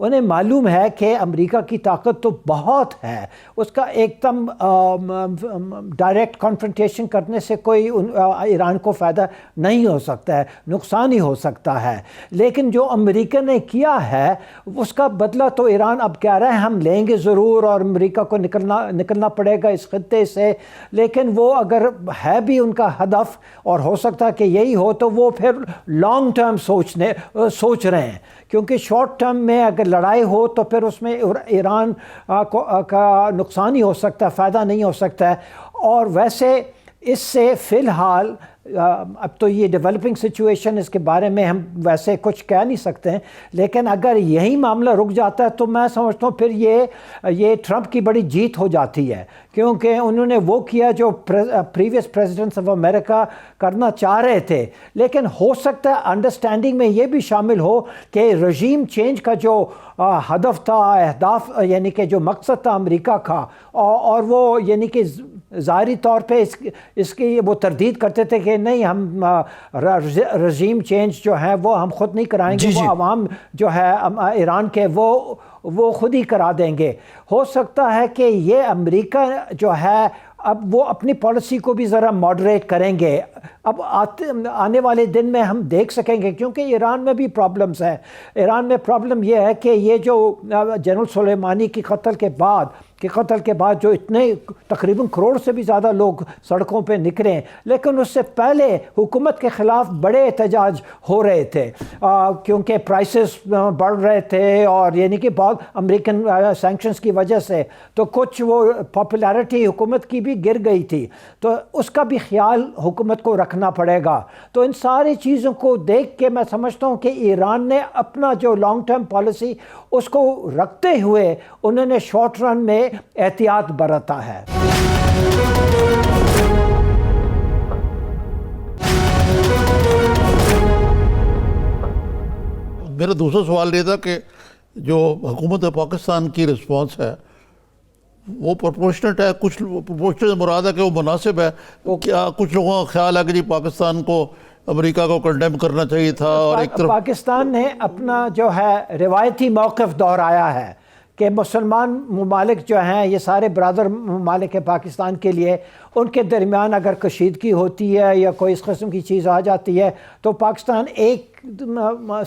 انہیں معلوم ہے کہ امریکہ کی طاقت تو بہت ہے، اس کا ایک دم ڈائریکٹ کنفرنٹیشن کرنے سے کوئی ایران کو فائدہ نہیں ہو سکتا ہے، نقصان ہی ہو سکتا ہے، لیکن جو امریکہ نے کیا ہے اس کا بدلہ تو ایران اب کہہ رہا ہے ہم لیں گے ضرور اور امریکہ کو نکلنا پڑے گا اس خطے سے، لیکن وہ اگر ہے بھی ان کا ہدف اور ہو سکتا ہے کہ یہی ہو تو وہ پھر لانگ ٹرم سوچ رہے ہیں، کیونکہ شارٹ ٹرم میں اگر لڑائی ہو تو پھر اس میں ایران کا نقصان ہی ہو سکتا ہے، فائدہ نہیں ہو سکتا ہے۔ اور ویسے اس سے فی الحال اب تو یہ ڈیولپنگ سچویشن، اس کے بارے میں ہم ویسے کچھ کہہ نہیں سکتے ہیں، لیکن اگر یہی معاملہ رک جاتا ہے تو میں سمجھتا ہوں پھر یہ ٹرمپ کی بڑی جیت ہو جاتی ہے، کیونکہ انہوں نے وہ کیا جو پریویس پریزیڈنٹس آف امریکہ کرنا چاہ رہے تھے، لیکن ہو سکتا ہے انڈرسٹینڈنگ میں یہ بھی شامل ہو کہ رژیم چینج کا جو ہدف تھا، اہداف یعنی کہ جو مقصد تھا امریکہ کا، اور وہ یعنی کہ ظاہری طور پہ اس کی وہ تردید کرتے تھے کہ نہیں ہم رژیم چینج جو ہے وہ ہم خود نہیں کرائیں گے، وہ عوام جو ہے ایران کے وہ خود ہی کرا دیں گے۔ ہو سکتا ہے کہ یہ امریکہ جو ہے اب وہ اپنی پالیسی کو بھی ذرا ماڈریٹ کریں گے، اب آنے والے دن میں ہم دیکھ سکیں گے، کیونکہ ایران میں بھی پرابلمز ہیں۔ ایران میں پرابلم یہ ہے کہ یہ جو جنرل سلیمانی کی قتل کے بعد جو اتنے تقریباً کروڑ سے بھی زیادہ لوگ سڑکوں پہ نکلے، لیکن اس سے پہلے حکومت کے خلاف بڑے احتجاج ہو رہے تھے، کیونکہ پرائسز بڑھ رہے تھے اور یعنی کہ بہت امریکن سینکشنز کی وجہ سے تو کچھ وہ پاپولیرٹی حکومت کی بھی گر گئی تھی، تو اس کا بھی خیال حکومت کو رکھنا پڑے گا۔ تو ان ساری چیزوں کو دیکھ کے میں سمجھتا ہوں کہ ایران نے اپنا جو لانگ ٹرم پالیسی اس کو رکھتے ہوئے انہوں نے شارٹ رن میں احتیاط برتا ہے۔ میرا دوسرا سوال یہ تھا کہ جو حکومت پاکستان کی رسپانس ہے وہ پرپورشنٹ ہے، کچھ پرپورشنٹ مراد ہے کہ وہ مناسب ہے، کیا کچھ لوگوں کا خیال ہے کہ جی پاکستان کو امریکہ کو کنڈیم کرنا چاہیے تھا، اور ایک طرف پاکستان نے اپنا جو ہے روایتی موقف دہرایا ہے کہ مسلمان ممالک جو ہیں یہ سارے برادر ممالک ہیں پاکستان کے لیے، ان کے درمیان اگر کشیدگی ہوتی ہے یا کوئی اس قسم کی چیز آ جاتی ہے تو پاکستان ایک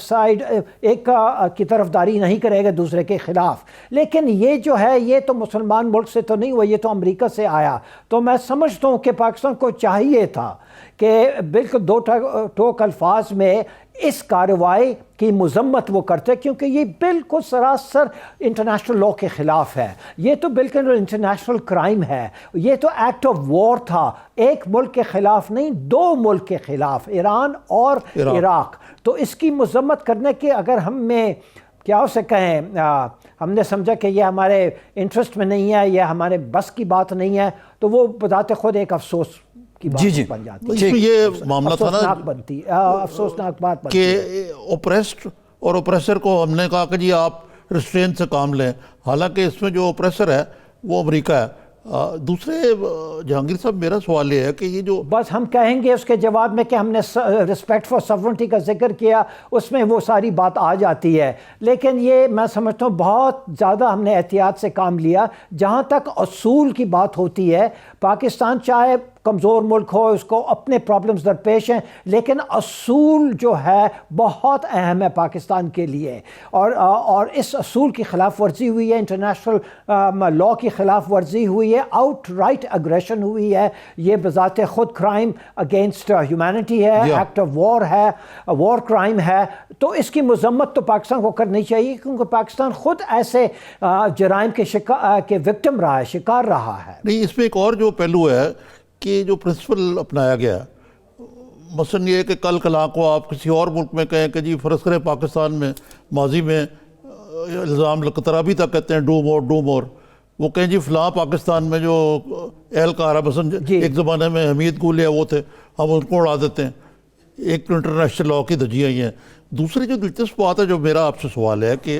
سائیڈ ایک کی طرفداری نہیں کرے گا دوسرے کے خلاف، لیکن یہ جو ہے یہ تو مسلمان ملک سے تو نہیں ہوا، یہ تو امریکہ سے آیا، تو میں سمجھتا ہوں کہ پاکستان کو چاہیے تھا کہ بالکل دو ٹوک الفاظ میں اس کارروائی کی مذمت وہ کرتے، کیونکہ یہ بالکل سراسر انٹرنیشنل لاء کے خلاف ہے، یہ تو بالکل انٹرنیشنل کرائم ہے، یہ تو ایکٹ آف وار تھا، ایک ملک کے خلاف نہیں، دو ملک کے خلاف، ایران اور عراق۔ تو اس کی مذمت کرنے کے اگر ہم میں کیا اسے کہیں ہم نے سمجھا کہ یہ ہمارے انٹرسٹ میں نہیں ہے، یہ ہمارے بس کی بات نہیں ہے، تو وہ بذات خود ایک افسوس کی بات بن جاتی ہے۔ اس میں یہ معاملہ تھا نا افسوسناک بات بنتی کہ اوپریسڈ اور اوپریسر کو ہم نے کہا کہ جی آپ ریسٹرین سے کام لیں، حالانکہ اس میں جو اوپریسر ہے وہ امریکہ ہے۔ دوسرے جہانگیر صاحب میرا سوال یہ ہے کہ یہ جو بس ہم کہیں گے اس کے جواب میں کہ ہم نے رسپیکٹ فار ساورنٹی کا ذکر کیا، اس میں وہ ساری بات آ جاتی ہے، لیکن یہ میں سمجھتا ہوں بہت زیادہ ہم نے احتیاط سے کام لیا۔ جہاں تک اصول کی بات ہوتی ہے، پاکستان چاہے کمزور ملک ہو، اس کو اپنے پرابلمز درپیش ہیں، لیکن اصول جو ہے بہت اہم ہے پاکستان کے لیے، اور اس اصول کی خلاف ورزی ہوئی ہے، انٹرنیشنل لاء کی خلاف ورزی ہوئی ہے، آؤٹ رائٹ اگریشن ہوئی ہے، یہ بذات خود کرائم اگینسٹ ہیومینٹی ہے، ایکٹ آف وار ہے، وار کرائم ہے، تو اس کی مذمت تو پاکستان کو کرنی چاہیے، کیونکہ پاکستان خود ایسے جرائم کے وکٹم رہا ہے، شکار رہا ہے۔ نہیں، اس میں ایک اور جو پہلو ہے کہ جو پرنسپل اپنایا گیا، مثلاً یہ کہ کل کلا کو آپ کسی اور ملک میں کہیں کہ جی فرض کریں پاکستان میں ماضی میں الزام لقترابی تک کہتے ہیں ڈو مور، وہ کہیں جی فلاں پاکستان میں جو اہلکار ہے، مثلاً ایک زمانے میں حمید گولیا وہ تھے، ہم ان کو اڑا دیتے ہیں، ایک انٹرنیشنل لاء کی دھجیاں ہی ہیں۔ دوسری جو دلچسپ بات ہے جو میرا آپ سے سوال ہے کہ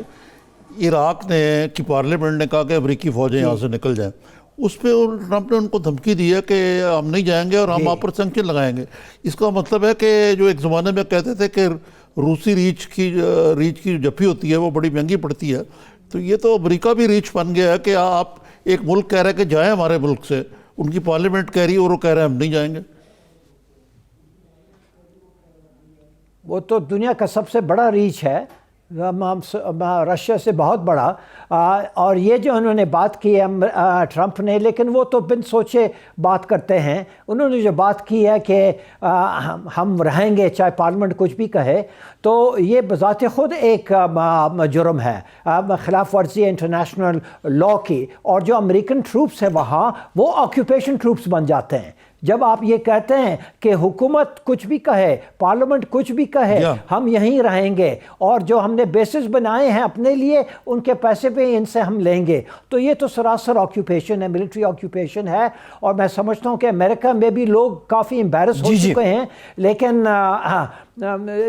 عراق کی پارلیمنٹ نے کہا کہ امریکی فوجیں یہاں سے نکل جائیں، اس پہ ٹرمپ نے ان کو دھمکی دی ہے کہ ہم نہیں جائیں گے اور ہم آپ پر سینکشن لگائیں گے۔ اس کا مطلب ہے کہ جو ایک زمانے میں کہتے تھے کہ روسی ریچ کی جو جفی ہوتی ہے وہ بڑی مہنگی پڑتی ہے. تو یہ تو امریکہ بھی ریچ بن گیا ہے کہ آپ ایک ملک کہہ رہے ہیں کہ جائیں ہمارے ملک سے, ان کی پارلیمنٹ کہہ رہی ہے اور وہ کہہ رہے ہیں ہم نہیں جائیں گے. وہ تو دنیا کا سب سے بڑا ریچ ہے, رشیا سے بہت بڑا. اور یہ جو انہوں نے بات کی ہے ٹرمپ نے, لیکن وہ تو بن سوچے بات کرتے ہیں. انہوں نے جو بات کی ہے کہ ہم رہیں گے چاہے پارلیمنٹ کچھ بھی کہے, تو یہ بذات خود ایک جرم ہے, خلاف ورزی انٹرنیشنل لاء کی. اور جو امریکن ٹروپس ہیں وہاں, وہ آکیوپیشن ٹروپس بن جاتے ہیں. جب آپ یہ کہتے ہیں کہ حکومت کچھ بھی کہے, پارلیمنٹ کچھ بھی کہے, ہم یہیں رہیں گے, اور جو ہم نے بیسز بنائے ہیں اپنے لیے ان کے پیسے پہ ان سے ہم لیں گے, تو یہ تو سراسر آکیوپیشن ہے, ملٹری آکیوپیشن ہے. اور میں سمجھتا ہوں کہ امریکہ میں بھی لوگ کافی امبیرس ہو چکے ہیں, لیکن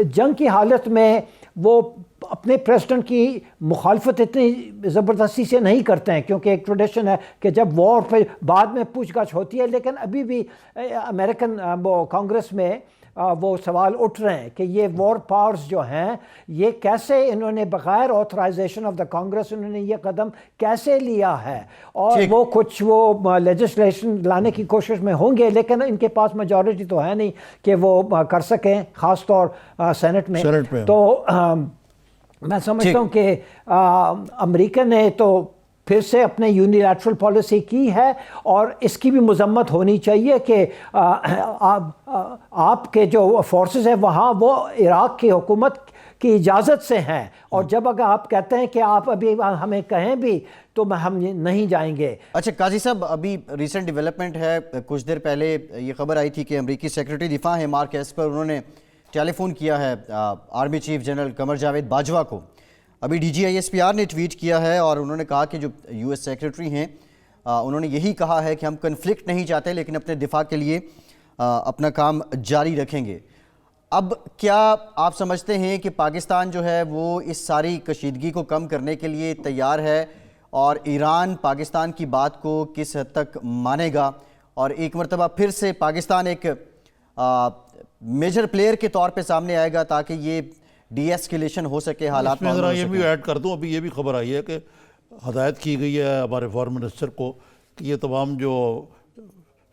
جنگ کی حالت میں وہ اپنے پریزیڈنٹ کی مخالفت اتنی زبردستی سے نہیں کرتے ہیں, کیونکہ ایک ٹریڈیشن ہے کہ جب وار پہ بعد میں پوچھ گچھ ہوتی ہے. لیکن ابھی بھی امریکن وہ کانگریس میں وہ سوال اٹھ رہے ہیں کہ یہ وار پاورز جو ہیں یہ کیسے انہوں نے بغیر آتھرائزیشن آف دا کانگریس انہوں نے یہ قدم کیسے لیا ہے. اور وہ کچھ وہ لیجسلیشن لانے کی کوشش میں ہوں گے, لیکن ان کے پاس میجورٹی تو ہے نہیں کہ وہ کر سکیں, خاص طور سینٹ میں. تو میں سمجھتا ہوں کہ امریکا نے تو پھر سے اپنے یونیلیٹرل پالیسی کی ہے, اور اس کی بھی مذمت ہونی چاہیے کہ آپ کے جو فورسز ہیں وہاں وہ عراق کی حکومت کی اجازت سے ہیں, اور جب اگر آپ کہتے ہیں کہ آپ ابھی ہمیں کہیں بھی تو ہم نہیں جائیں گے. اچھا قاضی صاحب, ابھی ریسنٹ ڈیولپمنٹ ہے, کچھ دیر پہلے یہ خبر آئی تھی کہ امریکی سیکرٹری دفاع ہیں مارک ایسپر, انہوں نے ٹیلی فون کیا ہے army chief general Qamar Javed Bajwa کو. ابھی D G I S P R نے ٹویٹ کیا ہے اور انہوں نے کہا کہ جو یو ایس سیکرٹری ہیں انہوں نے یہی کہا ہے کہ ہم کنفلکٹ نہیں چاہتے, لیکن اپنے دفاع کے لیے اپنا کام جاری رکھیں گے. اب کیا آپ سمجھتے ہیں کہ پاکستان جو ہے وہ اس ساری کشیدگی کو کم کرنے کے لیے تیار ہے, اور ایران پاکستان کی بات کو کس حد تک مانے گا, اور ایک مرتبہ پھر سے پاکستان ایک میجر پلیئر کے طور پہ سامنے آئے گا تاکہ یہ ڈی ایسکیلیشن ہو سکے, حالات میں ذرا یہ بھی ایڈ کر دوں, ابھی یہ بھی خبر آئی ہے کہ ہدایت کی گئی ہے ہمارے فارن منسٹر کو کہ یہ تمام جو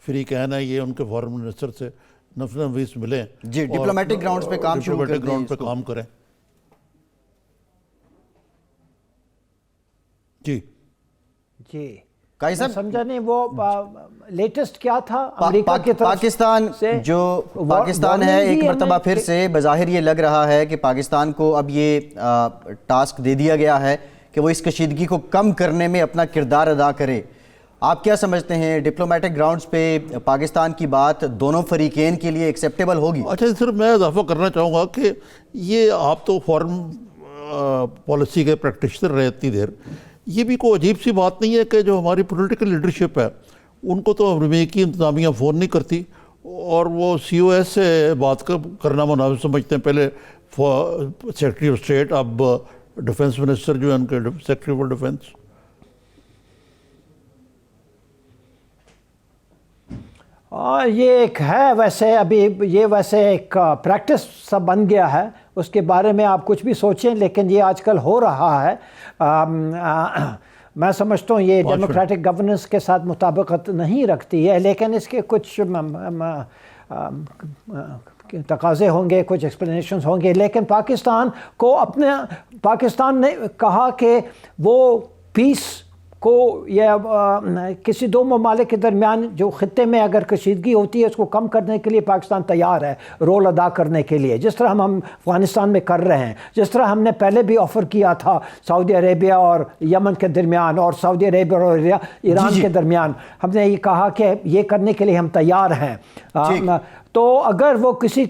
فریقین ہیں یہ ان کے فارن منسٹر سے نفس ملیں, جی ڈپلومیٹک گراؤنڈز پہ کام شروع کر دیں, پہ کام کریں. جی جی قاضی صاحب سمجھا نہیں, وہ لیٹسٹ کیا تھا امریکہ کی طرف پاکستان جو پاکستان ہے ایک مرتبہ پھر سے بظاہر یہ لگ رہا ہے کہ پاکستان کو اب یہ ٹاسک دے دیا گیا ہے کہ وہ اس کشیدگی کو کم کرنے میں اپنا کردار ادا کرے. آپ کیا سمجھتے ہیں, ڈپلومیٹک گراؤنڈز پہ پاکستان کی بات دونوں فریقین کے لیے ایکسیپٹیبل ہوگی؟ اچھا صرف میں اضافہ کرنا چاہوں گا کہ یہ آپ تو فارن پالیسی کے پریکٹیشنر رہے اتنی دیر, یہ بھی کوئی عجیب سی بات نہیں ہے کہ جو ہماری پولیٹیکل لیڈرشپ ہے ان کو تو امریکی انتظامیہ فون نہیں کرتی, اور وہ سی او ایس سے بات کرنا مناسب سمجھتے ہیں. پہلے سیکرٹری آف اسٹیٹ, اب ڈیفنس منسٹر جو ہے ان کے سیکرٹری فار ڈیفنس. یہ ایک ہے ویسے, ابھی یہ ویسے ایک پریکٹس سا بن گیا ہے, اس کے بارے میں آپ کچھ بھی سوچیں, لیکن یہ آج کل ہو رہا ہے. میں سمجھتا ہوں یہ ڈیموکریٹک گورننس کے ساتھ مطابقت نہیں رکھتی ہے, لیکن اس کے کچھ تقاضے ہوں گے, کچھ ایکسپلینیشنز ہوں گے. لیکن پاکستان نے کہا کہ وہ پیس کو یا کسی دو ممالک کے درمیان جو خطے میں اگر کشیدگی ہوتی ہے اس کو کم کرنے کے لیے پاکستان تیار ہے رول ادا کرنے کے لیے, جس طرح ہم افغانستان میں کر رہے ہیں, جس طرح ہم نے پہلے بھی آفر کیا تھا سعودی عربیہ اور یمن کے درمیان, اور سعودی عربیہ اور ایران کے درمیان. ہم نے یہ کہا کہ یہ کرنے کے لیے ہم تیار ہیں. تو اگر وہ کسی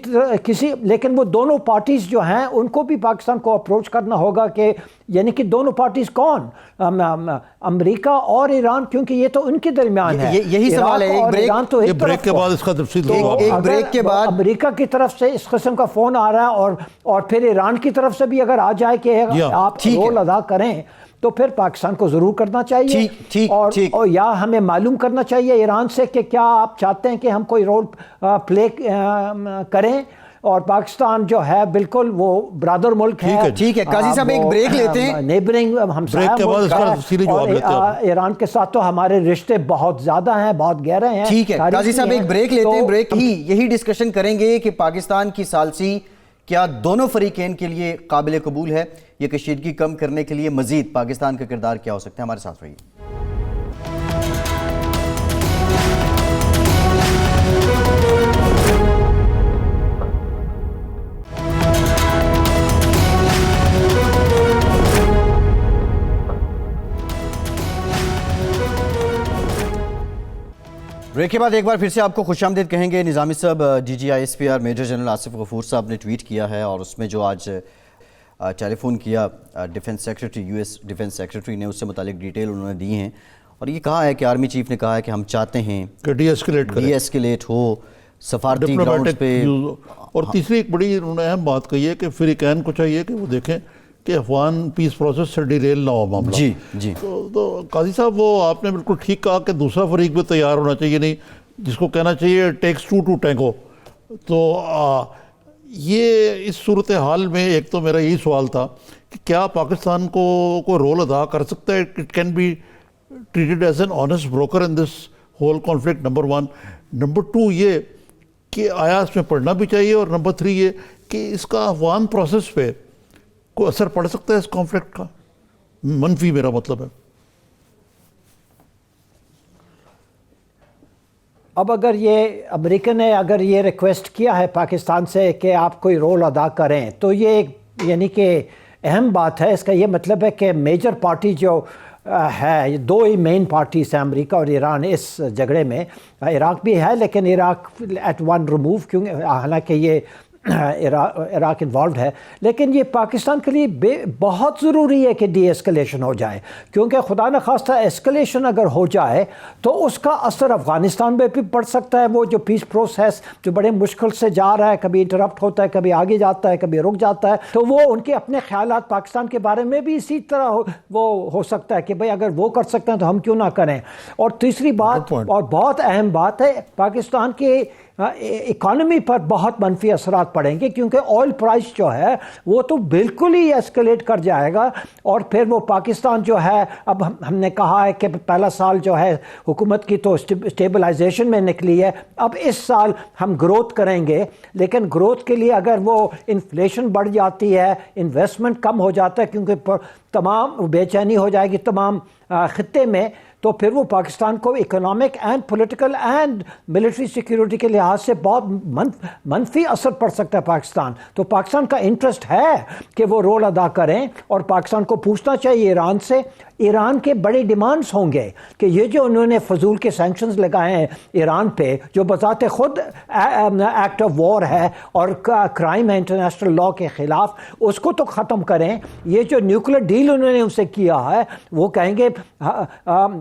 لیکن وہ دونوں پارٹیز جو ہیں ان کو بھی پاکستان کو اپروچ کرنا ہوگا کہ یعنی کہ دونوں پارٹیز کون, امریکہ اور ایران, کیونکہ یہ تو ان کے درمیان ہے. یہی سوال ہے. ایک بریک کے بعد اس کا تفصیل ایک بریک کے بعد امریکہ کی طرف سے اس قسم کا فون آ رہا ہے اور پھر ایران کی طرف سے بھی اگر آ جائے کہ آپ رول ادا کریں تو پھر پاکستان کو ضرور کرنا چاہیے, اور یا ہمیں معلوم کرنا چاہیے ایران سے کہ کیا آپ چاہتے ہیں کہ ہم کوئی رول پلے کریں, اور پاکستان جو ہے بالکل وہ برادر ملک ہے. ٹھیک ہے قاضی صاحب ایک بریک لیتے ہیں. نیبرنگ ہمسایہ ملک ہے اور ایران کے ساتھ تو ہمارے رشتے بہت زیادہ ہیں, بہت گہرے ہیں. ٹھیک ہے قاضی صاحب ایک بریک لیتے ہیں. بریک ہی یہی ڈسکشن کریں گے کہ پاکستان کی ثالثی کیا دونوں فریقین کے لیے قابل قبول ہے, یہ کشیدگی کم کرنے کے لیے مزید پاکستان کا کردار کیا ہو سکتا ہے. ہمارے ساتھ رہیے. بریک کے بعد ایک بار پھر سے آپ کو خوش آمدید کہیں گے. نظامی صاحب, D G I S P R major general Asif Ghafoor صاحب نے ٹویٹ کیا ہے اور اس میں جو آج ٹیلی فون کیا defence secretary, U S defence secretary نے, اس سے متعلق ڈیٹیل انہوں نے دی ہیں اور یہ کہا ہے کہ آرمی چیف نے کہا ہے کہ ہم چاہتے ہیں کہ ڈی ایسکیلیٹ ہو سفارتی گراؤنڈز پہ. اور تیسری ایک بڑی انہوں نے اہم بات کہی ہے کہ فریقین کو چاہیے کہ وہ دیکھیں کہ افغان پیس پروسیس سے ڈیریل نہ ہو معاملہ. جی جی تو قاضی صاحب وہ آپ نے بالکل ٹھیک کہا کہ دوسرا فریق بھی تیار ہونا چاہیے, نہیں جس کو کہنا چاہیے ٹیکس ٹو ٹینگو. تو یہ اس صورتحال میں ایک تو میرا یہی سوال تھا کہ کیا پاکستان کو کوئی رول ادا کر سکتا ہے, it can be treated as an honest broker in this whole conflict, number 1. Number 2 یہ کہ آیا اس میں پڑھنا بھی چاہیے, اور نمبر 3 یہ کہ اس کا افغان پروسیس پہ کوئی اثر پڑ سکتا ہے اس کانفلکٹ کا, منفی میرا مطلب ہے. اب اگر یہ امریکہ نے اگر یہ ریکویسٹ کیا ہے پاکستان سے کہ آپ کوئی رول ادا کریں, تو یہ یعنی کہ اہم بات ہے. اس کا یہ مطلب ہے کہ میجر پارٹی جو ہے, دو ہی مین پارٹیز ہیں امریکہ اور ایران اس جھگڑے میں. عراق بھی ہے لیکن عراق ایٹ ون ریموو, کیونکہ حالانکہ یہ عراق انوالوڈ ہے, لیکن یہ پاکستان کے لیے بہت ضروری ہے کہ ڈی ایسکلیشن ہو جائے, کیونکہ خدا نخواستہ ایسکلیشن اگر ہو جائے تو اس کا اثر افغانستان میں بھی پڑ سکتا ہے. وہ جو پیس پروسیس جو بڑے مشکل سے جا رہا ہے, کبھی انٹرپٹ ہوتا ہے, کبھی آگے جاتا ہے, کبھی رک جاتا ہے, تو وہ ان کے اپنے خیالات پاکستان کے بارے میں بھی اسی طرح وہ ہو سکتا ہے کہ بھئی اگر وہ کر سکتے ہیں تو ہم کیوں نہ کریں. اور تیسری بات اور بہت اہم بات ہے, پاکستان کے اکانومی پر بہت منفی اثرات پڑیں گے, کیونکہ آئل پرائس جو ہے وہ تو بالکل ہی ایسکلیٹ کر جائے گا. اور پھر وہ پاکستان جو ہے, اب ہم نے کہا ہے کہ پہلا سال جو ہے حکومت کی تو اسٹیبلائزیشن میں نکلی ہے, اب اس سال ہم گروتھ کریں گے, لیکن گروتھ کے لیے اگر وہ انفلیشن بڑھ جاتی ہے, انویسٹمنٹ کم ہو جاتا ہے, کیونکہ تمام بے چینی ہو جائے گی تمام خطے میں, تو پھر وہ پاکستان کو economic and political and military security کے لحاظ سے بہت منفی اثر پڑ سکتا ہے پاکستان. تو پاکستان کا انٹرسٹ ہے کہ وہ رول ادا کریں, اور پاکستان کو پوچھنا چاہیے ایران سے. ایران کے بڑے ڈیمانڈز ہوں گے کہ یہ جو انہوں نے فضول کے سینکشنز لگائے ہیں ایران پہ, جو بذات خود ایکٹ آف وار ہے اور کرائم ہے انٹرنیشنل لاء کے خلاف, اس کو تو ختم کریں. یہ جو نیوکلیر ڈیل انہوں نے ان سے کیا ہے, وہ کہیں گے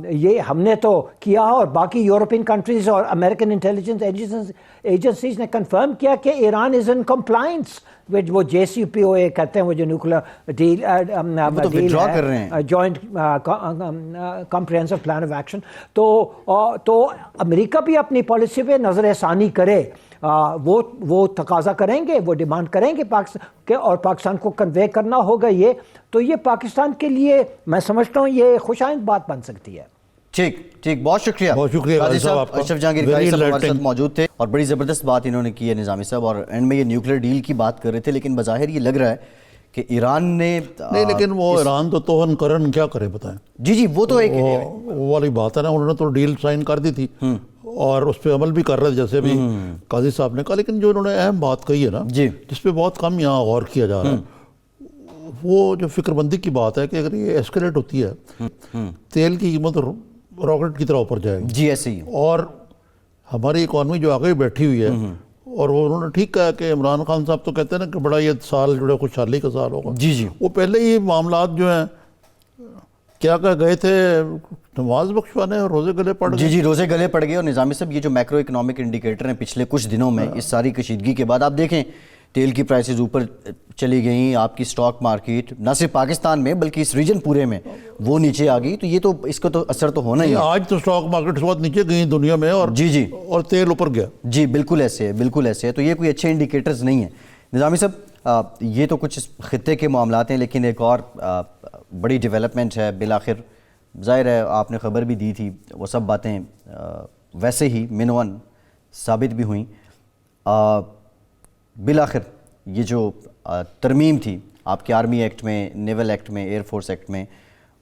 یہ ہم نے تو کیا, اور باقی یورپین کنٹریز اور امریکن انٹیلیجنس ایجنسیز نے کنفرم کیا کہ ایران از ان کمپلائنس وچ وہ جے سی پی او اے کہتے ہیں, وہ جو نیوکلیر ڈیل ہے, joint comprehensive plan of action. تو امریکہ بھی اپنی پالیسی پہ نظر ثانی کرے, وہ تقاضا کریں گے, وہ ڈیمانڈ کریں گے اور پاکستان کو کنوے کرنا ہوگا یہ. تو یہ پاکستان کے لیے میں سمجھتا ہوں یہ خوش آئند بات بن سکتی ہے. ٹھیک بہت شکریہ قاضی صاحب. اشرف جہانگیر قاری صاحب ہمارے ساتھ موجود تھے اور بڑی زبردست بات انہوں نے کی ہے نظامی صاحب, اور اینڈ میں یہ نیوکلیر ڈیل کی بات کر رہے تھے, لیکن بظاہر یہ لگ رہا ہے کہ ایران نے نہیں, لیکن وہ ایران تو توہن کرن کیا کرے بتائیں. جی وہ تو ایک والی بات ہے نا, انہوں نے تو ڈیل سائن کر دی تھی اور اس پہ عمل بھی کر رہے تھے جیسے بھی قاضی صاحب نے کہا. لیکن جو انہوں نے اہم بات کہی ہے نا, جس پہ بہت کم یہاں غور کیا جا رہا ہے, وہ جو فکر بندی کی بات ہے کہ اگر یہ ایسکلیٹ ہوتی ہے, تیل کی قیمت راکٹ کی طرح اوپر جائے گی. جی ایسے ہی. اور ہماری اکانومی جو آگے بیٹھی ہوئی ہے, اور وہ انہوں نے ٹھیک کہا کہ عمران خان صاحب تو کہتے ہیں نا کہ بڑا یہ سال جو ہے خوشحالی کا سال ہوگا. جی وہ پہلے ہی معاملات جو ہیں کیا کہ گئے تھے نماز بخشوانے اور روزے گلے پڑ گئے. جی روزے گلے پڑ گئے. اور نظامی صاحب یہ جو میکرو اکنامک انڈیکیٹر ہیں پچھلے کچھ دنوں میں اس ساری کشیدگی کے بعد, آپ دیکھیں تیل کی پرائسز اوپر چلی گئیں, آپ کی سٹاک مارکیٹ نہ صرف پاکستان میں بلکہ اس ریجن پورے میں وہ نیچے آ گئی, تو یہ تو اس کا تو اثر تو ہونا ہی ہے. آج تو سٹاک مارکیٹ بہت نیچے گئی دنیا میں, اور جی اور تیل اوپر گیا. جی بالکل ایسے ہے, بالکل ایسے ہے. تو یہ کوئی اچھے انڈیکیٹرز نہیں ہیں. نظامی صاحب, یہ تو کچھ خطے کے معاملات ہیں, لیکن ایک اور بڑی ڈیولپمنٹ ہے بالآخر. ظاہر ہے آپ نے خبر بھی دی تھی, وہ سب باتیں ویسے ہی منون ثابت بھی ہوئیں. بالآخر یہ جو ترمیم تھی آپ کے آرمی ایکٹ میں, نیول ایکٹ میں, ایئر فورس ایکٹ میں,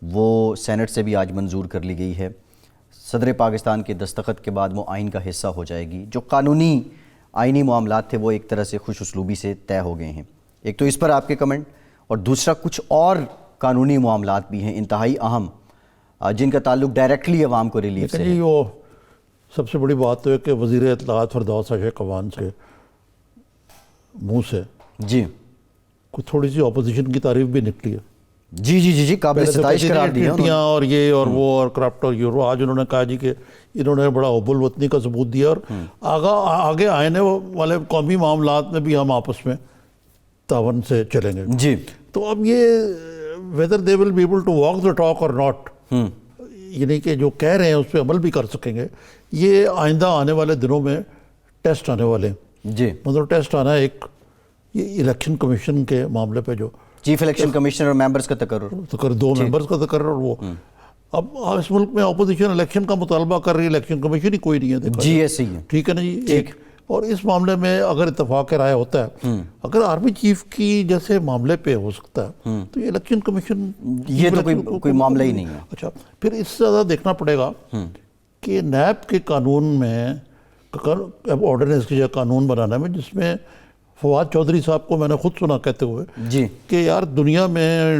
وہ سینٹ سے بھی آج منظور کر لی گئی ہے. صدر پاکستان کے دستخط کے بعد وہ آئین کا حصہ ہو جائے گی. جو قانونی آئینی معاملات تھے وہ ایک طرح سے خوش اسلوبی سے طے ہو گئے ہیں. ایک تو اس پر آپ کے کمنٹ, اور دوسرا کچھ اور قانونی معاملات بھی ہیں انتہائی اہم جن کا تعلق ڈائریکٹلی عوام کو ریلیف سے ہے. وہ سب سے بڑی بات تو ہے کہ وزیر اطلاعات فردوس اشرف قوان کے منہ سے جی کوئی تھوڑی سی اپوزیشن کی تعریف بھی نکلی ہے. جی جی جی جی قابل ستائش قرار دیا ٹیٹیاں اور یہ اور وہ اور کرپٹ اور یورو. آج انہوں نے کہا جی کہ انہوں نے بڑا حب الوطنی کا ثبوت دیا, اور آگے آنے والے قومی معاملات میں بھی ہم آپس میں تعاون سے چلیں گے. جی تو اب یہ whether they will be able to walk the talk or not, یعنی کہ جو کہہ رہے ہیں اس پہ عمل بھی کر سکیں گے, یہ آئندہ آنے والے دنوں میں ٹیسٹ آنے والے ہیں. جی مطلب ٹیسٹ آنا ہے ایک یہ الیکشن کمیشن کے معاملے پہ, جو چیف الیکشن کمشنر اور ممبرز کا تقرر, 2 ممبرز کا تقرر. وہ اب اس ملک میں اپوزیشن الیکشن کا مطالبہ کر رہی ہے, الیکشن کمیشن ہی کوئی نہیں ہے. جی ایسے ہی ہے. ٹھیک ہے نا جی. ایک اور اس معاملے میں اگر اتفاق رائے ہوتا ہے, اگر آرمی چیف کی جیسے معاملے پہ ہو سکتا ہے, تو یہ الیکشن کمیشن یہ تو کوئی معاملہ ہی نہیں ہے. اچھا, پھر اس سے زیادہ دیکھنا پڑے گا کہ نیب کے قانون میں آرڈیننس کی جگہ قانون بنانا میں, جس میں فواد چودھری صاحب کو میں نے خود سنا کہتے ہوئے جی کہ یار دنیا میں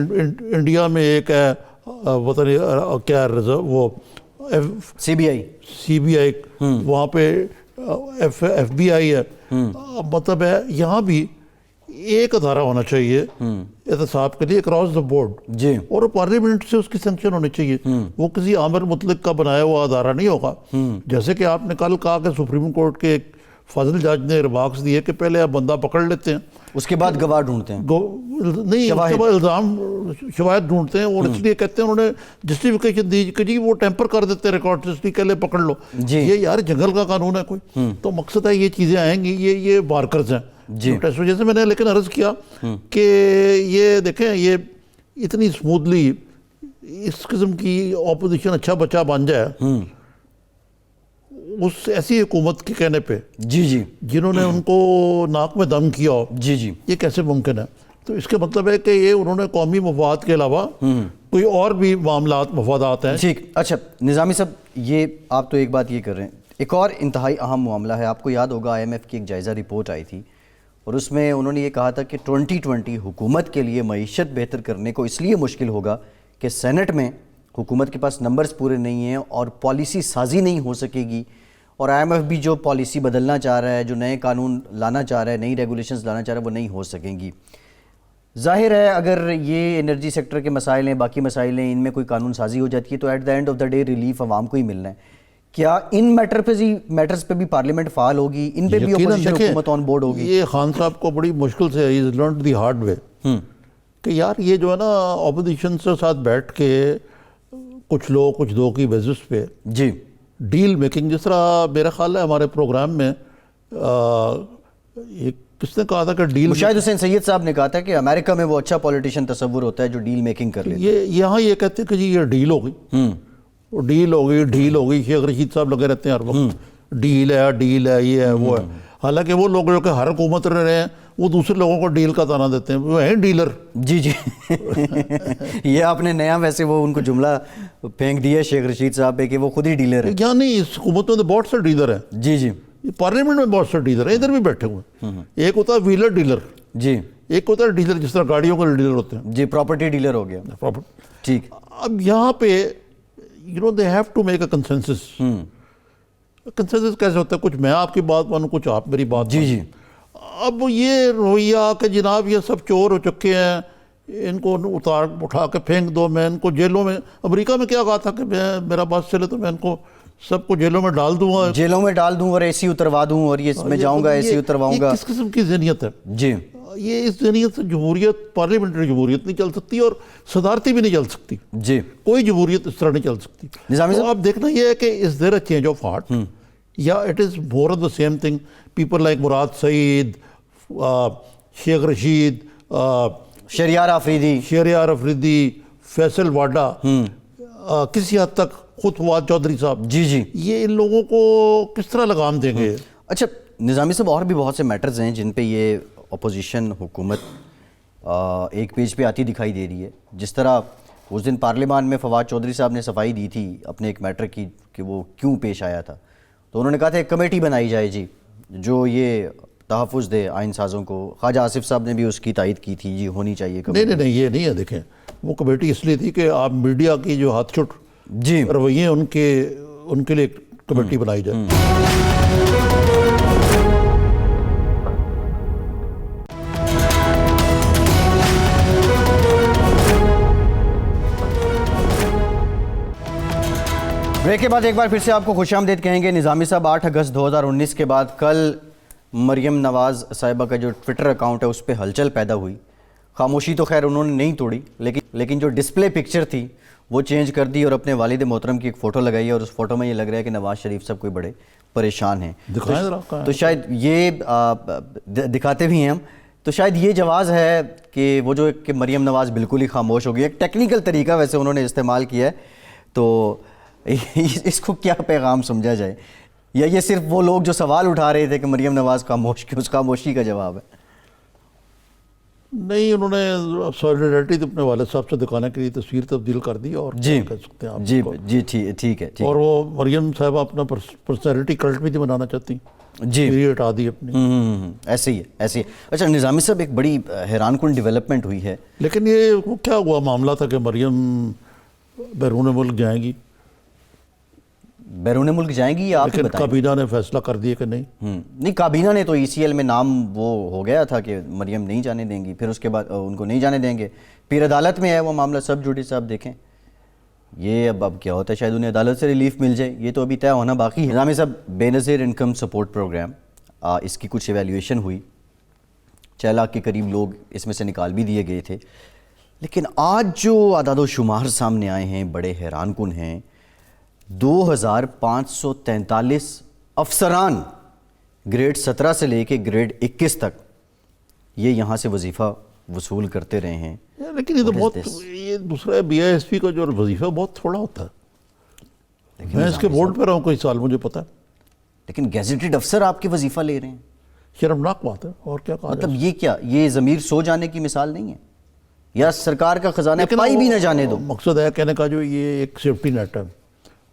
انڈیا میں ایک ہے وطن کیا وہ سی بی آئی, وہاں پہ ایف بی آئی ہے. مطلب ہے یہاں بھی ایک ادارہ ہونا چاہیے احتساب کے لیے اکراس دا بورڈ, جی, اور پارلیمنٹ سے اس کی سینکشن ہونی چاہیے. وہ کسی عامر مطلق کا بنایا ہوا ادارہ نہیں ہوگا. جیسے کہ آپ نے کل کہا کہ سپریم کورٹ کے ایک فاضل جج نے ریمارکس دیے کہ پہلے آپ بندہ پکڑ لیتے ہیں, اس کے بعد گواہ ڈھونڈتے ہیں, نہیں اس کے بعد الزام شواہد ڈھونڈتے ہیں, اور اس لیے کہتے ہیں انہوں نے جسٹیفیکیشن دی کہ جی وہ ٹیمپر کر دیتے ہیں ریکارڈ, اس لیے کہلے پکڑ لو. یہ یار جنگل کا قانون ہے کوئی, تو مقصد ہے یہ چیزیں آئیں گی, یہ مارکرز ہیں. ٹیسٹ وجہ سے میں نے لیکن عرض کیا کہ یہ دیکھیں یہ اتنی اسموتھلی اس قسم کی اپوزیشن اچھا بچہ بن جائے اس ایسی حکومت کے کہنے پہ, جی جنہوں نے ان کو ناک میں دم کیا ہو, جی, یہ کیسے ممکن ہے؟ تو اس کے مطلب ہے کہ یہ انہوں نے قومی مفاد کے علاوہ کوئی اور بھی معاملات مفادات ہیں. ٹھیک. اچھا نظامی صاحب, یہ آپ تو ایک بات یہ کر رہے ہیں, ایک اور انتہائی اہم معاملہ ہے. آپ کو یاد ہوگا IMF کی ایک جائزہ رپورٹ آئی تھی, اور اس میں انہوں نے یہ کہا تھا کہ 2020 حکومت کے لیے معیشت بہتر کرنے کو اس لیے مشکل ہوگا کہ سینٹ میں حکومت کے پاس نمبرز پورے نہیں ہیں اور پالیسی سازی نہیں ہو سکے گی, اور IMF بھی جو پالیسی بدلنا چاہ رہا ہے, جو نئے قانون لانا چاہ رہا ہے, نئی ریگولیشنز لانا چاہ رہا ہے, وہ نہیں ہو سکیں گی. ظاہر ہے اگر یہ انرجی سیکٹر کے مسائل ہیں, باقی مسائل ہیں, ان میں کوئی قانون سازی ہو جاتی ہے تو at the end of the day relief عوام کو ہی ملنا ہے. کیا ان میٹرز پہ بھی پارلیمنٹ فعال ہوگی, ان پہ بھی اپوزیشن حکومت آن بورڈ ہوگی؟ یہ خان صاحب کو بڑی مشکل سے ہی is learned the hard way کہ یار یہ جو ہے نا اپوزیشن سے ساتھ بیٹھ کے کچھ لوگ کچھ دو کی بیسس پہ جی ڈیل میکنگ, جس طرح میرا خیال ہے ہمارے پروگرام میں کس نے کہا تھا کہ ڈیل, مشاہد حسین سید صاحب نے کہا تھا کہ امریکہ میں وہ اچھا پولیٹیشین تصور ہوتا ہے جو ڈیل میکنگ کر لیتا ہے. یہاں یہ کہتے ہیں کہ جی یہ ڈیل ہو گئی, ڈیل ہو گئی, ڈیل ہو گئی. شیخ رشید صاحب لگے رہتے ہیں ہر وقت ڈیل ہے, یہ ہے, وہ ہے. حالانکہ وہ لوگ جو کہ ہر حکومت رہ رہے ہیں وہ دوسرے لوگوں کو ڈیل کا تانا دیتے ہیں, وہ ہیں ڈیلر. جی یہ آپ نے نیا ویسے وہ ان کو جملہ پھینک دیا شیخ رشید صاحب پہ کہ وہ خود ہی ڈیلر ہے. یا نہیں, اس حکومت میں تو بہت سے ڈیلر ہیں. جی پارلیمنٹ میں بہت سے ڈیلر ہیں, ادھر بھی بیٹھے ہوئے ہیں. ایک ہوتا ہے ویلر ڈیلر, جی, ایک ہوتا ہے ڈیلر جس طرح گاڑیوں کے ڈیلر ہوتے ہیں. جی, پراپرٹی ڈیلر ہو گیا. ٹھیک. اب یہاں پہ they have to make a consensus. Consensus کیسے ہوتا ہے؟ کچھ میں آپ کی بات مانوں, کچھ آپ میری بات. جی. اب یہ رویہ کہ جناب یہ سب چور ہو چکے ہیں, ان کو اٹھا کے پھینک دو, میں ان کو جیلوں میں, امریکہ میں کیا کہا تھا کہ میرا بات چلے تو میں ان کو سب کو جیلوں میں ڈال دوں گا, جیلوں میں ڈال دوں اور اے سی اتروا دوں اور یہ میں جاؤں گا اے سی اترواؤں گا. یہ کس قسم کی ذہنیت ہے؟ جی یہ اس ذہنیت سے جمہوریت, پارلیمنٹری جمہوریت نہیں چل سکتی اور صدارتی بھی نہیں چل سکتی. جی کوئی جمہوریت اس طرح نہیں چل سکتی. نظامی تو اب دیکھنا یہ ہے کہ is there a change of heart یا it is more of the same thing. People like Murad Saeed, Sheikh Rasheed, Shahryar Afridi, Faisal واڈا, کسی حد تک خود فواد چودھری صاحب, جی یہ ان لوگوں کو کس طرح لگام دیں گے؟ اچھا نظامی صاحب, اور بھی بہت سے میٹرز ہیں جن پہ یہ اپوزیشن حکومت ایک پیج پہ آتی دکھائی دے رہی ہے. جس طرح اس دن پارلیمان میں فواد چودھری صاحب نے صفائی دی تھی اپنے ایک میٹر کی کہ وہ کیوں پیش آیا تھا, تو انہوں نے کہا تھا ایک کمیٹی بنائی جائے جی جو یہ تحفظ دے آئین سازوں کو. خواجہ آصف صاحب نے بھی اس کی تائید کی تھی, جی ہونی چاہیے کمیٹی. نہیں یہ نہیں ہے. دیکھیں وہ کمیٹی اس لیے تھی کہ آپ میڈیا کی جو ہاتھ چھٹ جی رویے ان کے لیے کمیٹی بنائی جائے. بریک کے بعد ایک بار پھر سے آپ کو خوش آمدید کہیں گے. نظامی صاحب 8 اگست 2019 کے بعد کل مریم نواز صاحبہ کا جو ٹویٹر اکاؤنٹ ہے اس پہ ہلچل پیدا ہوئی. خاموشی تو خیر انہوں نے نہیں توڑی, لیکن جو ڈسپلے پکچر تھی وہ چینج کر دی اور اپنے والد محترم کی ایک فوٹو لگائی ہے اور اس فوٹو میں یہ لگ رہا ہے کہ نواز شریف صاحب کوئی بڑے پریشان ہیں. تو شاید یہ دکھاتے بھی ہیں ہم, تو شاید یہ جواز ہے کہ وہ جو کہ مریم نواز بالکل ہی خاموش ہو گئی. ایک ٹیکنیکل طریقہ ویسے انہوں نے استعمال کیا ہے, تو اس کو کیا پیغام سمجھا جائے, یا یہ صرف وہ لوگ جو سوال اٹھا رہے تھے کہ مریم نواز خاموش کی اس خاموشی کا جواب ہے؟ نہیں, انہوں نے سولیڈرٹی اپنے والد صاحب سے دکھانے کے لیے تصویر تبدیل کر دی اور جی کہہ سکتے ہیں آپ جی کو. جی ٹھیک ہے. اور وہ مریم صاحبہ اپنا پرسنالٹی کلٹ بھی بنانا چاہتی, جی یہ ہٹا دی اپنی. ایسے ہی ہے. اچھا نظامی صاحب, ایک بڑی حیران کن ڈیولپمنٹ ہوئی ہے. لیکن یہ کیا ہوا معاملہ تھا کہ مریم بیرون ملک جائیں گی, بیرون ملک جائیں گی, یا آپ لیکن کابینہ نے فیصلہ کر دیا کہ نہیں. نہیں, کابینہ نے تو ECL میں نام وہ ہو گیا تھا کہ مریم نہیں جانے دیں گی, پھر اس کے بعد ان کو نہیں جانے دیں گے, پھر عدالت میں ہے وہ معاملہ سب جوڈیس. صاحب دیکھیں یہ اب کیا ہوتا ہے, شاید انہیں عدالت سے ریلیف مل جائے, یہ تو ابھی طے ہونا باقی ہے. نظامی صاحب, بے نظیر انکم سپورٹ پروگرام, اس کی کچھ ایویلیویشن ہوئی, 6 لاکھ کے قریب لوگ اس میں سے نکال بھی دیے گئے تھے, لیکن آج جو اعداد و شمار سامنے آئے ہیں بڑے حیران کن ہیں. 2543 افسران گریڈ 17 سے لے کے گریڈ 21 تک یہ یہاں سے وظیفہ وصول کرتے رہے ہیں. لیکن یہ تو بہت, یہ دوسرا BISP کا جو وظیفہ بہت تھوڑا ہوتا ہے. میں اس کے بورڈ پہ رہا ہوں کوئی سال, مجھے پتا ہے. لیکن گیزیٹڈ افسر آپ کے وظیفہ لے رہے ہیں, شرمناک بات ہے. اور کیا کہا مطلب یہ کیا, یہ ضمیر سو جانے کی مثال نہیں ہے, یا سرکار کا خزانہ پائی بھی نہ جانے دو؟ مقصد ہے کہنے کا جو یہ ایک سیفٹی نیٹ ہے.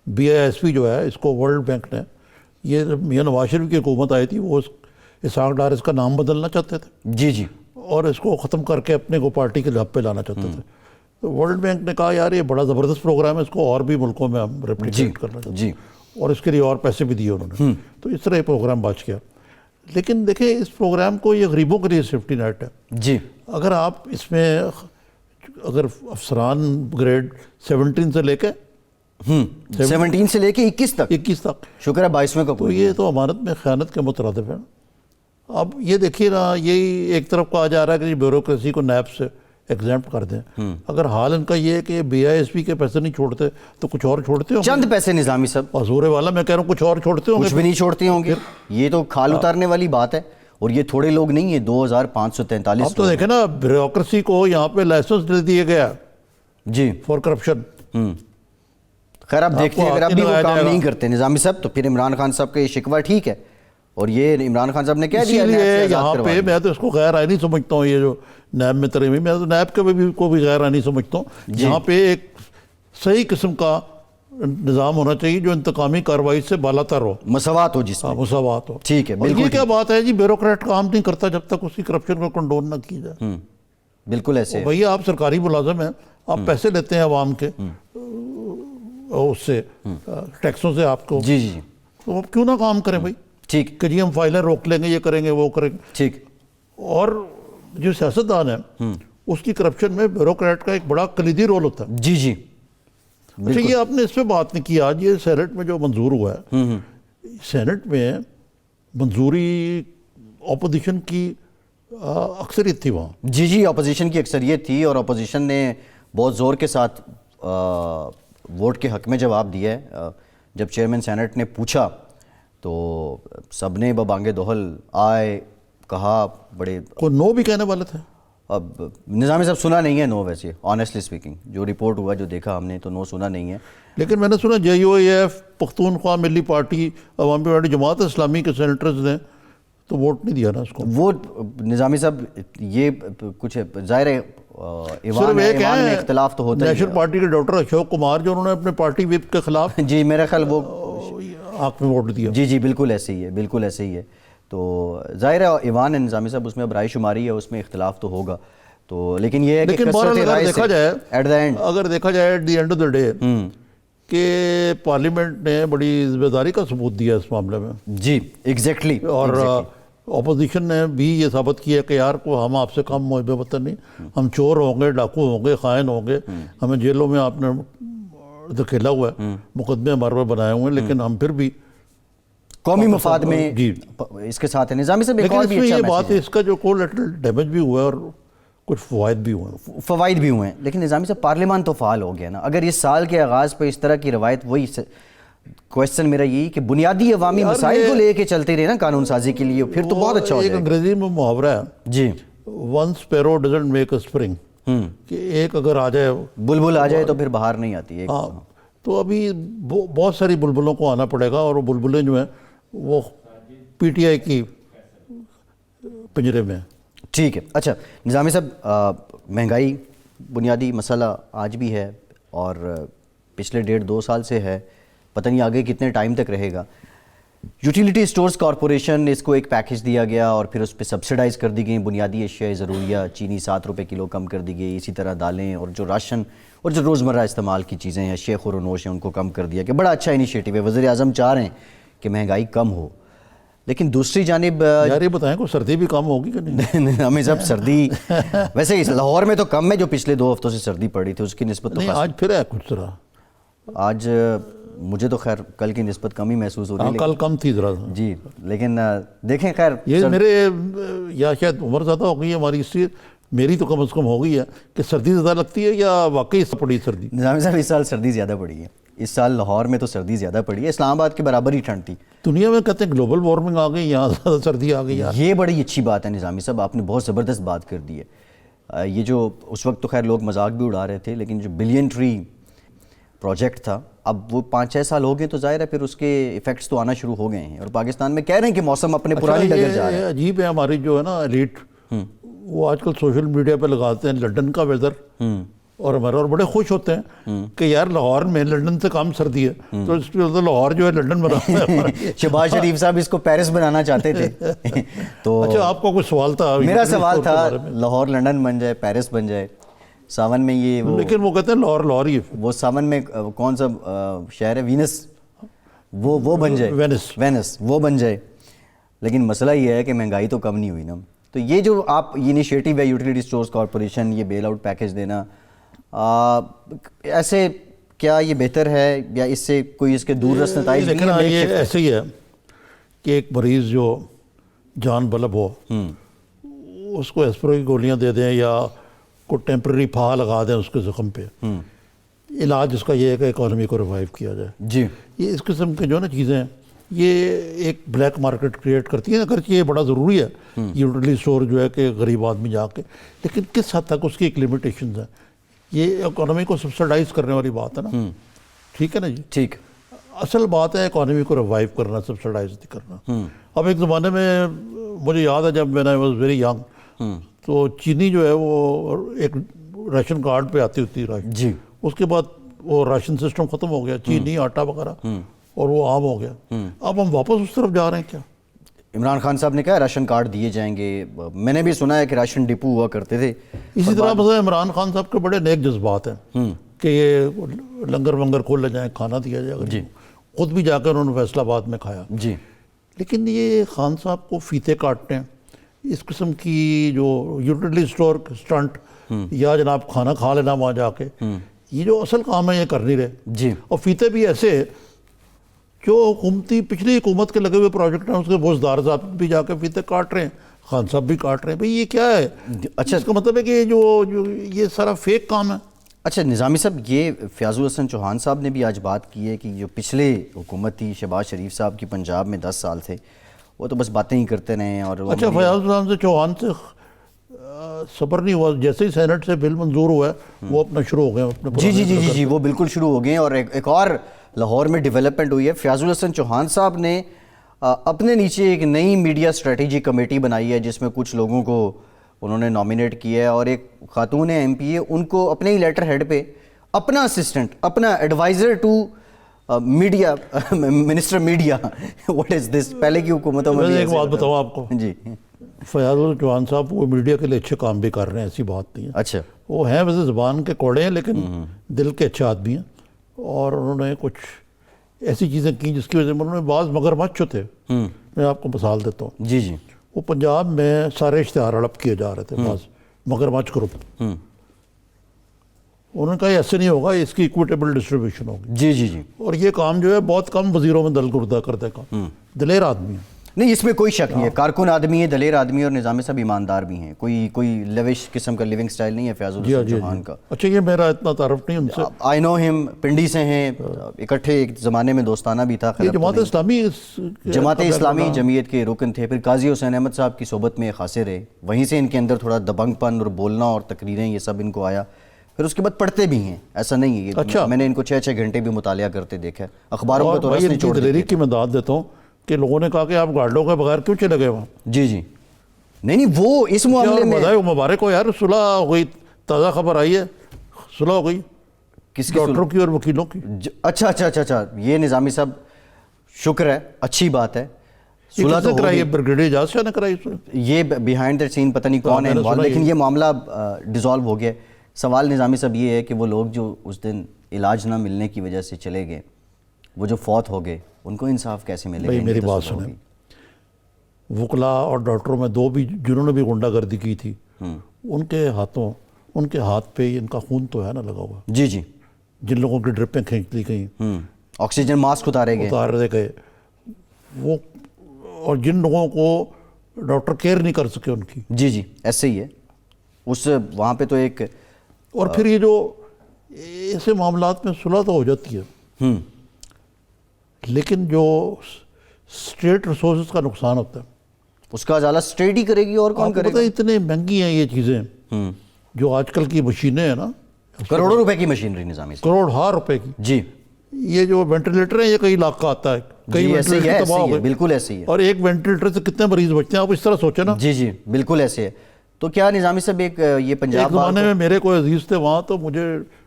BISP جو ہے اس کو ورلڈ بینک نے, یہ میاں نواز شریف کی حکومت آئی تھی, وہ اسحاق ڈار اس کا نام بدلنا چاہتے تھے جی اور اس کو ختم کر کے اپنے کو پارٹی کے لب پہ لانا چاہتے تھے. تو ورلڈ بینک نے کہا یار یہ بڑا زبردست پروگرام ہے, اس کو اور بھی ملکوں میں ہم ریپلیکیٹ کرنا چاہتے ہیں, اور اس کے لیے اور پیسے بھی دیے انہوں نے. تو اس طرح یہ پروگرام بچ گیا. لیکن دیکھیں اس پروگرام کو, یہ غریبوں کے لیے سیفٹی نیٹ ہے. جی اگر آپ اس میں اگر افسران گریڈ 17 سے لے کے 17 سے لے کے 21 تک, شکر ہے 22ویں کا, تو یہ تو امانت میں خیانت کے مترادف ہے. اب یہ دیکھیے نا, یہی ایک طرف کہا جا رہا ہے کہ بیوروکریسی کو نیب سے ایگزیمپٹ کر دیں. اگر حال ان کا یہ ہے کہ BISP کے پیسے نہیں چھوڑتے تو کچھ اور چھوڑتے ہوں گے. چند پیسے نظامی صاحب, حضور والا میں کہہ رہا ہوں کچھ اور چھوڑتے ہوں گے. کچھ بھی نہیں چھوڑتے ہوں گے, یہ تو کھال اتارنے والی بات ہے. اور یہ تھوڑے لوگ نہیں ہیں, 2543. اب تو دیکھیں نا, بیوروکریسی کو یہاں پہ لائسنس دے دیا گیا جی فار کرپشن. خیر آپ دیکھتے ہیں اگر اب بھی وہ کام نہیں کرتے نظامی صاحب, تو پھر عمران خان صاحب کا یہ شکوہ ٹھیک ہے, اور یہ عمران خان صاحب نے کہہ دیا یہاں پہ. میں تو اس کو غیر آئینی سمجھتا ہوں, یہ جو نیب میں ترمیم, میں تو نیب کے بھی کو بھی غیر آئینی سمجھتا ہوں. یہاں پہ ایک صحیح قسم کا نظام ہونا چاہیے جو انتقامی کارروائی سے بالا تر ہو, مساوات ہو, جس میں مساوات ہو. ٹھیک ہے, یہ کیا بات ہے جی, بیوروکریٹ کام نہیں کرتا جب تک اس کی کرپشن کو کنڈون نہ کی جائے. بالکل ایسے. بھیا آپ سرکاری ملازم ہیں, آپ پیسے لیتے ہیں عوام کے, اس سے ٹیکسوں سے آپ کو, جی تو آپ کیوں نہ کام کریں بھائی. ٹھیک کہ جی ہم فائلیں روک لیں گے, یہ کریں گے, وہ کریں گے. ٹھیک. اور جو سیاستدان ہے اس کی کرپشن میں بیوروکریٹ کا ایک بڑا کلیدی رول ہوتا ہے. جی اچھا یہ آپ نے اس پہ بات نہیں کی, آج یہ سینٹ میں جو منظور ہوا ہے, سینٹ میں منظوری اپوزیشن کی اکثریت تھی وہاں. جی اپوزیشن کی اکثریت تھی, اور اپوزیشن نے بہت زور کے ساتھ ووٹ کے حق میں جواب دیا ہے. جب چیئرمین سینٹ نے پوچھا تو سب نے ببانگ دہل آئے, کہا, بڑے کوئی نو بھی کہنے والا تھا. اب نظامی صاحب سنا نہیں ہے نو, ویسے آنیسٹلی اسپیکنگ جو رپورٹ ہوا, جو دیکھا ہم نے, تو نو سنا نہیں ہے. لیکن میں نے سنا JUIF, پختونخوا ملی پارٹی, عوامی پارٹی, جماعت اسلامی کے سینیٹرز نے تو ووٹ نہیں دیا نا اس کو. وہ نظامی صاحب یہ کچھ ظاہر ہے ایوان میں اختلاف تو ہوتا ہے. نیشنل پارٹی کے ڈاکٹر اشوک کمار جو انہوں نے اپنے پارٹی وپ کے خلاف جی میرا خیال وہ حق میں ووٹ دیا. جی بالکل ایسے ہی ہے, بالکل ایسے ہی ہے. تو ظاہر ہے ایوان ہے نظامی صاحب, اس میں اب رائے شماری ہے, اس میں اختلاف تو ہوگا. تو لیکن یہ ہے کہ اگر دیکھا جائے ایٹ دا اینڈ, اگر دیکھا جائے at the end of the day کہ پارلیمنٹ نے بڑی ذمہ داری کا ثبوت دیا اس معاملے میں. جی ایگزیکٹلی. اور اپوزیشن نے بھی یہ ثابت کیا کہ یار کو ہم آپ سے کم محب وطن نہیں, ہم چور ہوں گے, ڈاکو ہوں گے, خائن ہوں گے, ہمیں جیلوں میں آپ نے دھکیلا ہوا ہے, مقدمے ہمارے پر بنائے ہوئے ہیں, لیکن ہم پھر بھی قومی مفاد میں جی اس کے ساتھ ہے. نظامی صاحب ایک اور بھی یہ اچھا بات ہے, اس کا جو کولیٹرل ڈیمیج بھی ہوا ہے اور کچھ فوائد بھی ہوئے ہیں. فوائد بھی ہوئے ہیں, لیکن نظامی صاحب پارلیمان تو فعال ہو گیا نا. اگر اس سال کے آغاز پہ اس طرح کی روایت, وہی کویسچن میرا یہی کہ بنیادی عوامی مسائل کو لے کے چلتے رہے نا قانون سازی کے لیے, پھر تو بہت اچھا ہو جائے. ایک انگریزی میں محاورہ ہے جی, one sparrow doesn't make a spring, کہ ایک اگر آ جائے, بلبل آ جائے تو پھر باہر نہیں آتی. ہاں, تو ابھی بہت ساری بلبلوں کو آنا پڑے گا, اور وہ بلبلیں جو ہیں وہ PTI کی پنجرے میں. ٹھیک ہے. اچھا نظامی صاحب, مہنگائی بنیادی مسئلہ آج بھی ہے, اور پچھلے 1.5-2 سال سے ہے, پتہ نہیں آگے کتنے ٹائم تک رہے گا. یوٹیلیٹی اسٹورز کارپوریشن, اس کو ایک پیکیج دیا گیا اور پھر اس پہ سبسیڈائز کر دی گئی بنیادی اشیاء ضروریہ. چینی 7 روپے کلو کم کر دی گئی, اسی طرح دالیں اور جو راشن اور جو روزمرہ استعمال کی چیزیں ہیں, اشیاء خور و نوش ہیں, ان کو کم کر دیا. کہ بڑا اچھا انیشیٹو ہے, وزیر اعظم چاہ رہے ہیں کہ مہنگائی کم ہو. لیکن دوسری جانب یار یہ بتائیں کو سردی بھی کم ہوگی کہ نہیں؟ ہمیں سب سردی ویسے لاہور میں تو کم ہے, جو پچھلے 2 ہفتوں سے سردی پڑی تھی اس کی نسبت تو آج پھر ہے کچھ طرح. آج مجھے تو خیر کل کی نسبت کم ہی محسوس ہو رہی ہے. کل کم تھی ذرا جی, لیکن دیکھیں خیر یہ میرے یا شاید عمر زیادہ ہو گئی ہے ہماری, اس لیے میری تو کم از کم ہو گئی ہے کہ سردی زیادہ لگتی ہے یا واقعی اس پڑی سردی. نظامی صاحب اس سال سردی زیادہ پڑی ہے, اس سال لاہور میں تو سردی زیادہ پڑی ہے, اسلام آباد کے برابر ہی ٹھنڈ تھی. دنیا میں کہتے ہیں گلوبل وارمنگ آ گئی, یہاں زیادہ سردی آ گئی. یہ بڑی اچھی بات ہے نظامی صاحب, آپ نے بہت زبردست بات کر دی ہے. یہ جو اس وقت تو خیر لوگ مذاق بھی اڑا رہے تھے, لیکن جو بلین ٹری پروجیکٹ تھا, اب وہ 5-6 سال ہو گئے تو ظاہر ہے پھر اس کے ایفیکٹس تو آنا شروع ہو گئے ہیں, اور پاکستان میں کہہ رہے ہیں کہ موسم اپنے پرانی ڈگر جا رہا ہے. عجیب ہے ہماری جو ہے نا ایلیٹ, وہ آج کل سوشل میڈیا پہ لگاتے ہیں لنڈن کا ویدر, اور ہمارے اور بڑے خوش ہوتے ہیں کہ یار لاہور میں لنڈن سے کم سردی ہے, تو اس پہ لاہور جو ہے لنڈن بنا ہے. شہباز شریف صاحب اس کو پیرس بنانا چاہتے تھے. تو اچھا آپ کا کوئی سوال تھا؟ میرا سوال تھا لاہور لنڈن بن جائے, پیرس بن جائے, ساون میں یہ لیکن وہ کہتے ہیں لاہور ہی, وہ ساون میں کون سا شہر ہے, وینس, وہ بن جائے, وینس وہ بن جائے. لیکن مسئلہ یہ ہے کہ مہنگائی تو کم نہیں ہوئی نا. تو یہ جو آپ انیشیٹو ہے یوٹیلیٹی اسٹورز کارپوریشن, یہ بیل آؤٹ پیکیج دینا, ایسے کیا یہ بہتر ہے یا اس سے کوئی اس کے دور رس نتائج نہیں ہیں؟ یہ ایسے ہی ہے کہ ایک مریض جو جان بلب ہو, اس کو ایسپرو کی گولیاں دے دیں یا کوئی ٹیمپرری پھا لگا دیں اس کے زخم پہ. علاج اس کا یہ ہے کہ اکانومی کو ریوائیو کیا جائے. جی, یہ اس قسم کے جو نا چیزیں ہیں, یہ ایک بلیک مارکیٹ کریٹ کرتی ہیں, اگرچہ یہ بڑا ضروری ہے یوٹیلیٹی اسٹور جو ہے کہ غریب آدمی جا کے, لیکن کس حد تک اس کی ایک لمیٹیشنز ہیں. یہ اکانومی کو سبسڈائز کرنے والی بات ہے نا, ٹھیک ہے نا جی, ٹھیک. اصل بات ہے اکانومی کو ریوائیو کرنا, سبسڈائز نہیں کرنا. اب ایک زمانے میں مجھے یاد ہے جب میں نے واز ویری ینگ, تو چینی جو ہے وہ ایک راشن کارڈ پہ آتی ہوتی راشن, جی, اس کے بعد وہ راشن سسٹم ختم ہو گیا, چینی آٹا وغیرہ, اور وہ عام ہو گیا. اب ہم واپس اس طرف جا رہے ہیں کیا؟ عمران خان صاحب نے کہا راشن کارڈ دیے جائیں گے, میں نے بھی سنا ہے کہ راشن ڈپو ہوا کرتے تھے. اسی طرح مثلا عمران خان صاحب کے بڑے نیک جذبات ہیں کہ یہ لنگر ونگر کھول لے جائیں, کھانا دیا جائے. جی, خود بھی جا کر انہوں نے فیصل آباد میں کھایا. جی, لیکن یہ خان صاحب کو فیتے کاٹتے ہیں, اس قسم کی جو یوٹیلیٹی اسٹور اسٹنٹ یا جناب کھانا کھا لینا وہاں جا کے, یہ جو اصل کام ہے یہ کر نہیں رہے. جی. اور فیتے بھی ایسے جو حکومتی پچھلی حکومت کے لگے ہوئے پروجیکٹ ہیں اس کے بوزدار صاحب بھی جا کے فیتے کاٹ رہے ہیں, خان صاحب بھی کاٹ رہے ہیں. بھئی یہ کیا ہے؟ اچھا, اس کا مطلب ہے کہ یہ سارا فیک کام ہے. اچھا نظامی صاحب, یہ فیاض الحسن چوہان صاحب نے بھی آج بات کی ہے کہ جو پچھلے حکومت تھی شہباز شریف صاحب کی پنجاب میں 10 سال تھے, وہ تو بس باتیں ہی کرتے رہے ہیں. اور اچھا, فیاض الحسن سے چوہان سے صبر نہیں ہوا, جیسے ہی سینٹ سے بل منظور ہوا ہے وہ اپنا شروع ہو گئے اپنے. جی جی جی جی جی, وہ بالکل شروع ہو گئے ہیں. اور ایک اور لاہور میں ڈیولپمنٹ ہوئی ہے. فیاض الحسن چوہان صاحب نے اپنے نیچے ایک نئی میڈیا اسٹریٹجی کمیٹی بنائی ہے جس میں کچھ لوگوں کو انہوں نے نامینیٹ کیا ہے, اور ایک خاتون ایم پی ہے, ان کو اپنے ہی لیٹر ہیڈ پہ اپنا اسسٹنٹ, اپنا adviser to media, minister media. What is this? پہلے کی حکومتوں میں ایک بات بتاؤں آپ کو, جی, فیاض الحسن چوہان صاحب وہ میڈیا کے لیے اچھے کام بھی کر رہے ہیں, ایسی بات نہیں ہے. اچھا, وہ ہیں ویسے زبان کے کوڑے ہیں لیکن دل کے اچھے آدمی ہیں, اور انہوں نے کچھ ایسی چیزیں کی جس کی وجہ سے انہوں نے بعض مگرمچھ جو تھے, میں آپ کو مثال دیتا ہوں. جی جی, وہ پنجاب میں سارے اشتہار ہڑپ کیے جا رہے تھے بعض مگرمچھ گروپ. انہوں نے کہا ایسے نہیں ہوگا, اس کی ایکویٹیبل ڈسٹریبیوشن ہوگی. جی جی جی, اور یہ کام جو ہے بہت کم وزیروں میں دلگردہ کر دے گا. دلیر آدمی ہے, نہیں اس میں کوئی شک نہیں ہے, کارکن آدمی ہے, دلیر آدمی ہے, اور نظامی صاحب ایماندار بھی ہیں. کوئی لیوش قسم کا لیونگ سٹائل نہیں ہے فیاض الحسن چوہان کا. اچھا, یہ میرا اتنا تعارف نہیں ان سے. آئی نو ہم, پنڈی سے ہیں, اکٹھے ایک زمانے میں دوستانہ بھی تھا. یہ جماعت اسلامی جماعت اسلامی جمعیت کے رکن تھے. پھر قاضی حسین احمد صاحب کی صحبت میں خاصے رہے, وہیں سے ان کے اندر تھوڑا دبنگ پن اور بولنا اور تقریریں یہ سب ان کو آیا. پھر اس کے بعد پڑھتے بھی ہیں, ایسا نہیں ہے. اچھا, میں نے ان کو 6 گھنٹے بھی مطالعہ کرتے دیکھا ہے, اخباروں کا تو رس نہیں چھوڑتے. دلیری کی میں داد دیتا ہوں کہ لوگوں نے کہا کہ آپ گارڈوں کے بغیر کیوں چلے گئے وہاں. جی جی, نہیں وہ اس معاملے میں بدائے مبارک ہو یار, صلح ہو گئی, تازہ خبر آئی ہے, صلح ہو گئی کس کی, ڈاکٹروں کی اور وکیلوں کی. اچھا اچھا اچھا اچھا, یہ نظامی صاحب شکر ہے, اچھی بات ہے. صلح تو کرائی ہے, بریگیڈیئر اعجاز شاہ نے کرائی. یہ بیہائنڈ دا سین پتہ نہیں کون ہے انوالو, لیکن یہ معاملہ ڈیزالو ہو گیا. سوال نظامی صاحب یہ ہے کہ وہ لوگ جو اس دن علاج نہ ملنے کی وجہ سے چلے گئے, وہ جو فوت ہو گئے, ان کو انصاف کیسے ملے گا؟ بھائی میری بات سنیں, وکلا اور ڈاکٹروں میں دو بھی جنہوں نے بھی غنڈہ گردی کی تھی, ان کے ہاتھوں, ان کے ہاتھ پہ ان کا خون تو ہے نا لگا ہوا. جی جی, جن لوگوں کی ڈرپیں کھینچ لی گئیں, آکسیجن ماسک اتارے گئے وہ, اور جن لوگوں کو ڈاکٹر کیئر نہیں کر سکے ان کی. جی جی, ایسے ہی ہے. اس وہاں پہ تو ایک, اور پھر یہ جو ایسے معاملات میں صلح تو ہو جاتی ہے, لیکن جو اسٹیٹ ریسورسز کا نقصان ہوتا ہے اس کا ازالہ اسٹیٹ ہی کرے گی, اور کون کرے گا؟ اتنے مہنگی ہیں یہ چیزیں جو آج کل کی مشینیں ہیں نا, کروڑوں روپے کی مشینری نظامی صاحب, کروڑ ہار روپے کی. جی, یہ جو وینٹیلیٹر ہیں یہ کئی لاکھ کا آتا ہے, کئی وینٹیلیٹر تباہ ہو گئے. بالکل ایسے ہی ہے. اور ایک وینٹیلیٹر سے کتنے مریض بچتے ہیں, آپ اس طرح سوچیں نا. جی جی, بالکل ایسے ہے. تو کیا نظامی صاحب ایک یہ پنجاب ایک زمانے میں میرے کوئی عزیز تھے وہاں, تو مجھے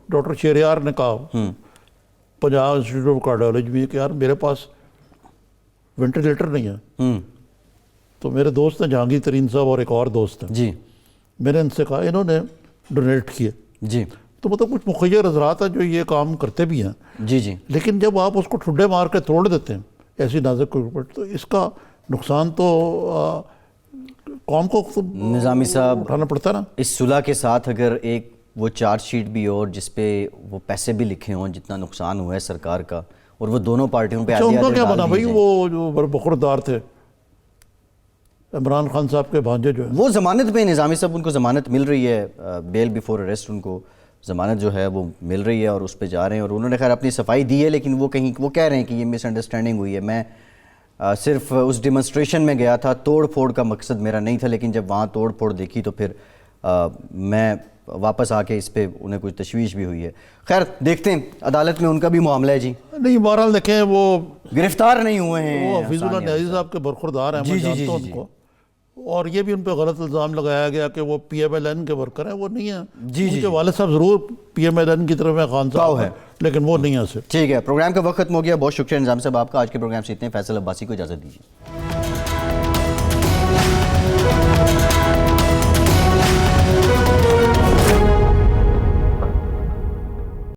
ڈاکٹر شہریار نے کہا پنجاب انسٹیٹیوٹ آف کارڈیالوجی میں کہ یار میرے پاس وینٹیلیٹر نہیں ہے. تو میرے دوست ہیں جہانگیر ترین صاحب اور ایک اور دوست ہیں, جی, میں نے ان سے کہا, انہوں نے ڈونیٹ کیے. جی, تو مطلب کچھ مخیر حضرات ہیں جو یہ کام کرتے بھی ہیں. جی جی, لیکن جب آپ اس کو ٹھڈے مار کے توڑ دیتے ہیں ایسی نازک کوئی اوپر, تو اس کا نقصان تو قوم کو نظامی صاحب اٹھانا پڑتا ہے نا. اس صلح کے ساتھ اگر ایک وہ چارج شیٹ بھی ہو جس پہ وہ پیسے بھی لکھے ہوں جتنا نقصان ہوا ہے سرکار کا, اور وہ دونوں پارٹیوں پہ ان کا کیا بنا بھائی؟ وہ جو بخوردار تھے عمران خان صاحب کے بھانجے جو ہیں, وہ ضمانت پہ نظامی صاحب, ان کو ضمانت مل رہی ہے, بیل بیفور اریسٹ ان کو ضمانت جو ہے وہ مل رہی ہے, اور اس پہ جا رہے ہیں. اور انہوں نے خیر اپنی صفائی دی ہے, لیکن وہ کہیں وہ کہہ رہے ہیں کہ یہ مس انڈرسٹینڈنگ ہوئی ہے. میں صرف اس ڈیمونسٹریشن میں گیا تھا, توڑ پھوڑ کا مقصد میرا نہیں تھا, لیکن جب وہاں توڑ پھوڑ دیکھی تو پھر میں واپس آ کے اس پہ انہیں کچھ تشویش بھی ہوئی ہے. خیر دیکھتے ہیں, عدالت میں ان کا بھی معاملہ ہے. جی نہیں, بہرحال دیکھیں وہ گرفتار نہیں ہوئے ہیں, وہ حفیظ اللہ نیازی صاحب کے برخوردار ہیں, میں جانتا ہوں ان کو. اور یہ بھی ان پہ غلط الزام لگایا گیا کہ وہ پی ایم ایل این کے ورکر ہیں, وہ نہیں ہیں. ان کے والد صاحب ضرور پی ایم ایل این کی طرف میں خان صاحب ہیں, لیکن وہ نہیں ہیں. ٹھیک ہے, پروگرام کا وقت ختم ہو گیا. بہت شکریہ نظام صاحب آپ کا. آج کے پروگرام سے اتنے. فیصل عباسی کو اجازت دیجیے.